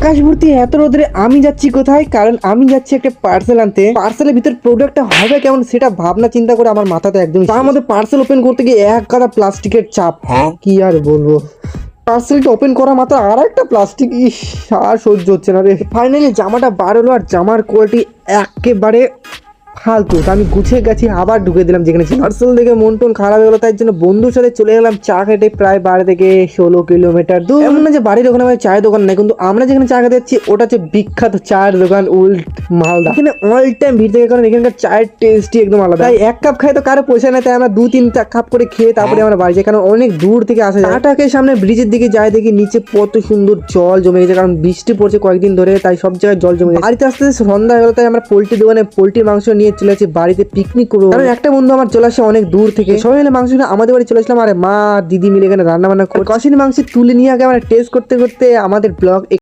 আকাশ ভর্তি এত রোদে আমি যাচ্ছি কোথায়? কারণ আমি যাচ্ছি একটা পার্সেল আনতে। পার্সেলের ভিতর প্রোডাক্টটা হবে কেমন সেটা ভাবনা চিন্তা করে আমার মাথাতে একদম, তার মধ্যে পার্সেল ওপেন করতে গিয়ে এক গাদা প্লাস্টিকের চাপ। কি আর বলবো, পার্সেলটা ওপেন করা মাত্র আর একটা প্লাস্টিক, ইস আর সহ্য হচ্ছে না রে। ফাইনালি জামাটা বার হলো আর জামার কোয়ালিটি একেবারে ফালতু। তো আমি গুছিয়ে গেছি, আবার ঢুকে দিলাম যেখানে ছিল। পার্সেল দেখে মন টন খারাপ হয়ে গেলো, তাই জন্য বন্ধুর সাথে চলে গেলাম চা খেতে, প্রায় 12 থেকে 16 কিলোমিটার দূর। এমন না যে বাড়ির ওখানে আমার চায়ের দোকান নেই, কিন্তু আমরা যেখানে চা খেতে যাচ্ছি ওটা হচ্ছে বিখ্যাত চায়ের দোকান উল্ট মালদা। এখানে অল টাইম ভিড় থাকে, কারণ এখানকার চায়ের টেস্টই একদম আলাদা। তাই এক কাপ খাই তো কারো পয়সা নেই, তাই আমরা 2-3 কাপ করে খেয়ে তারপরে আমরা বাড়ি যাই, কারণ অনেক দূর থেকে আসা যায়। চাটাকে সামনে ব্রিজের দিকে যাই, দেখি নিচে কত সুন্দর জল জমে গেছে, কারণ বৃষ্টি পড়ছে কয়েকদিন ধরে, তাই সব জায়গায় জল জমে গেছে। বাড়িতে আসতে সন্ধ্যা হলো, তাই আমরা পোল্ট্রি দোকানে পোল্ট্রির মাংস নিয়ে চলে আসি বাড়িতে পিকনিক করবো। কারণ একটা বন্ধু আমার চলে আসে অনেক দূর থেকে, সবাই মিলে মাংস নিয়ে আমাদের বাড়ি চলে আসলাম। আর মা দিদি মিলে এখানে রান্না বান্না করে কষির মাংস তুলে নিয়ে আগে আমরা টেস্ট করতে করতে আমাদের ব্লগ